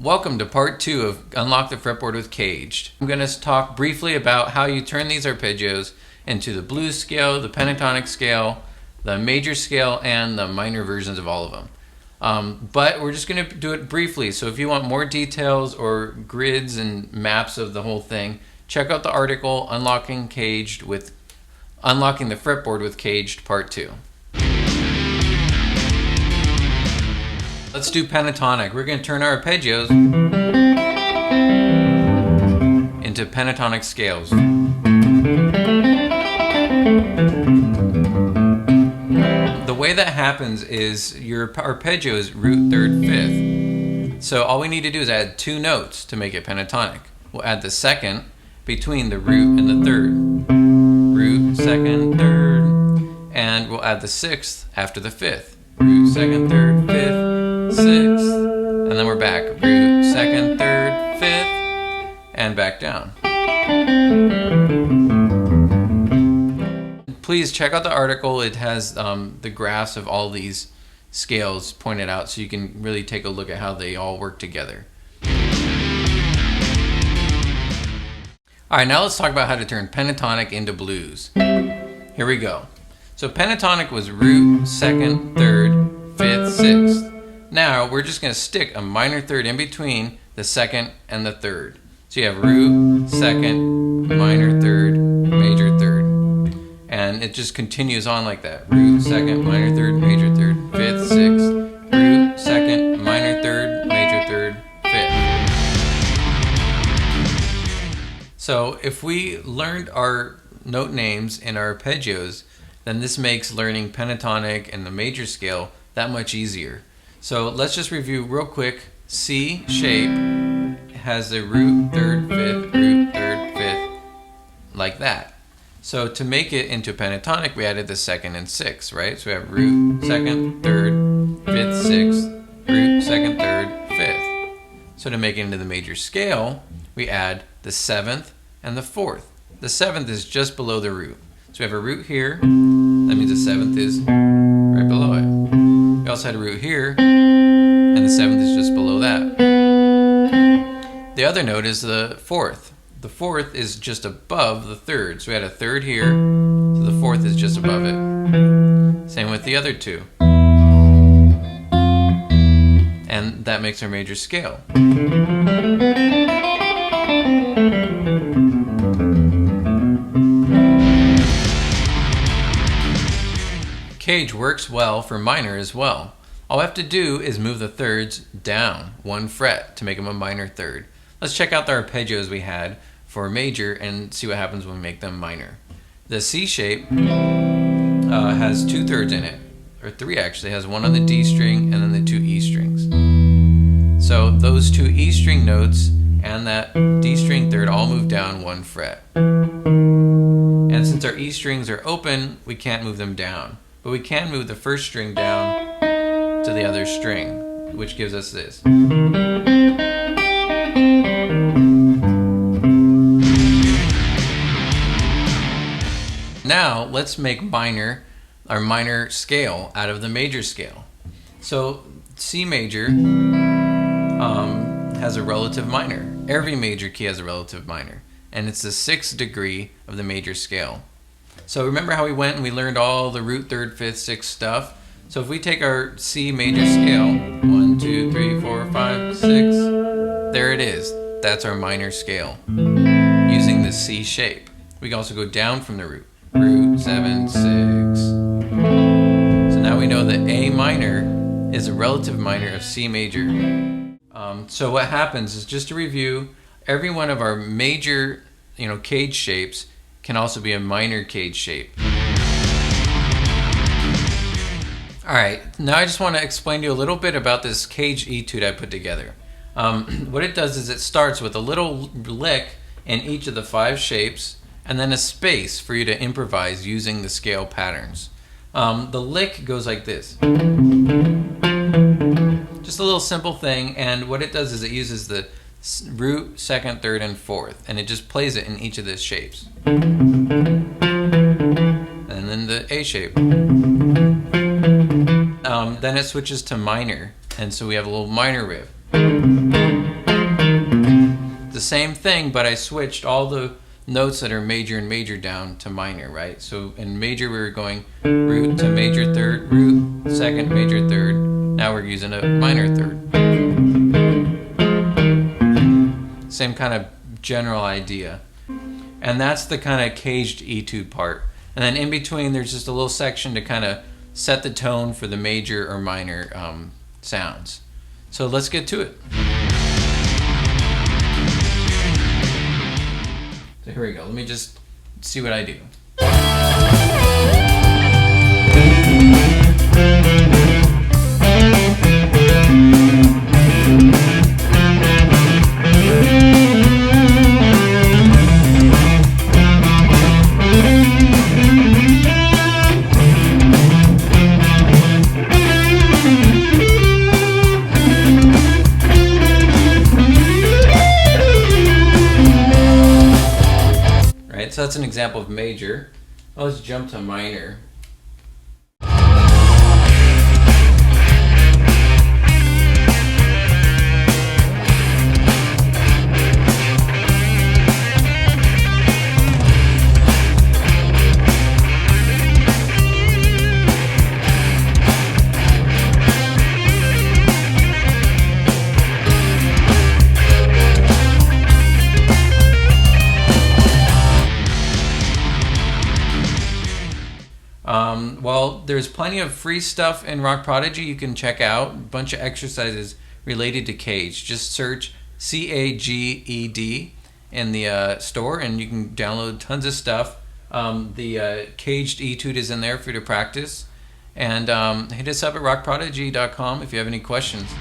Welcome to part 2 of Unlock the Fretboard with CAGED. I'm going to talk briefly about how you turn these arpeggios into the blues scale, the pentatonic scale, the major scale, and the minor versions of all of them. But we're just going to do it briefly, so if you want more details or grids and maps of the whole thing, check out the article Unlocking the Fretboard with CAGED Part 2. Let's do pentatonic. We're going to turn our arpeggios into pentatonic scales. The way that happens is your arpeggio is root, third, fifth. So all we need to do is add 2 notes to make it pentatonic. We'll add the second between the root and the third. Root, second, third. And we'll add the 6th after the 5th. Root, second, third, 5th. 6th, and then we're back. Root, 2nd, 3rd, 5th, and back down. Please check out the article. It has the graphs of all these scales pointed out so you can really take a look at how they all work together. Alright, now let's talk about how to turn pentatonic into blues. Here we go. So pentatonic was root, 2nd, 3rd, 5th, 6th. Now we're just going to stick a minor third in between the 2nd and the 3rd. So you have root, 2nd, minor 3rd, major 3rd. And it just continues on like that. Root, 2nd, minor 3rd, major 3rd, 5th, 6th. Root, 2nd, minor 3rd, major 3rd, 5th. So if we learned our note names in our arpeggios, then this makes learning pentatonic and the major scale that much easier. So let's just review real quick. C shape has the root, 3rd, 5th, root, 3rd, 5th, like that. So to make it into pentatonic, we added the 2nd and 6th, right? So we have root, 2nd, 3rd, 5th, 6th, root, 2nd, 3rd, 5th. So to make it into the major scale, we add the 7th and the 4th. The 7th is just below the root. So we have a root here, that means the 7th is right below it. We also had a root here, and the 7th is just below that. The other note is the 4th. The 4th is just above the 3rd. So we had a 3rd here, so the 4th is just above it. Same with the other 2. And that makes our major scale. CAGED works well for minor as well. All we have to do is move the thirds down 1 fret to make them a minor third. Let's check out the arpeggios we had for major and see what happens when we make them minor. The C shape has 2 thirds in it, or 3 actually. It has 1 on the D string and then the 2 E strings. So those 2 E string notes and that D string third all move down 1 fret. And since our E strings are open, we can't move them down. But we can move the first string down to the other string, which gives us this. Now let's make our minor scale out of the major scale. So C major has a relative minor. Every major key has a relative minor, and it's the 6th degree of the major scale. So remember how we went and we learned all the root, 3rd, 5th, 6th stuff? So if we take our C major scale, 1, 2, 3, 4, 5, 6, there it is. That's our minor scale using the C shape. We can also go down from the root. Root, 7, 6. So now we know that A minor is a relative minor of C major. So what happens is, just to review, every one of our major CAGED shapes can also be a minor CAGED shape. Alright, now I just want to explain to you a little bit about this CAGED Etude I put together. What it does is it starts with a little lick in each of the 5 shapes and then a space for you to improvise using the scale patterns. The lick goes like this. Just a little simple thing, and what it does is it uses the root, 2nd, 3rd, and 4th, and it just plays it in each of the shapes. And then the A shape. Then it switches to minor, and so we have a little minor riff. the same thing, but I switched all the notes that are major and major down to minor, right? So in major we were going root to major third, root, second, major third. Now we're using a minor third. Same kind of general idea. And that's the kind of caged etude part. And then in between there's just a little section to kind of set the tone for the major or minor sounds. So let's get to it. So here we go. Let me just see what I do. So that's an example of major. Now let's jump to minor. Well, there's plenty of free stuff in Rock Prodigy you can check out. A bunch of exercises related to CAGED. Just search CAGED in the store and you can download tons of stuff. The CAGED Etude is in there for you to practice. And hit us up at rockprodigy.com if you have any questions.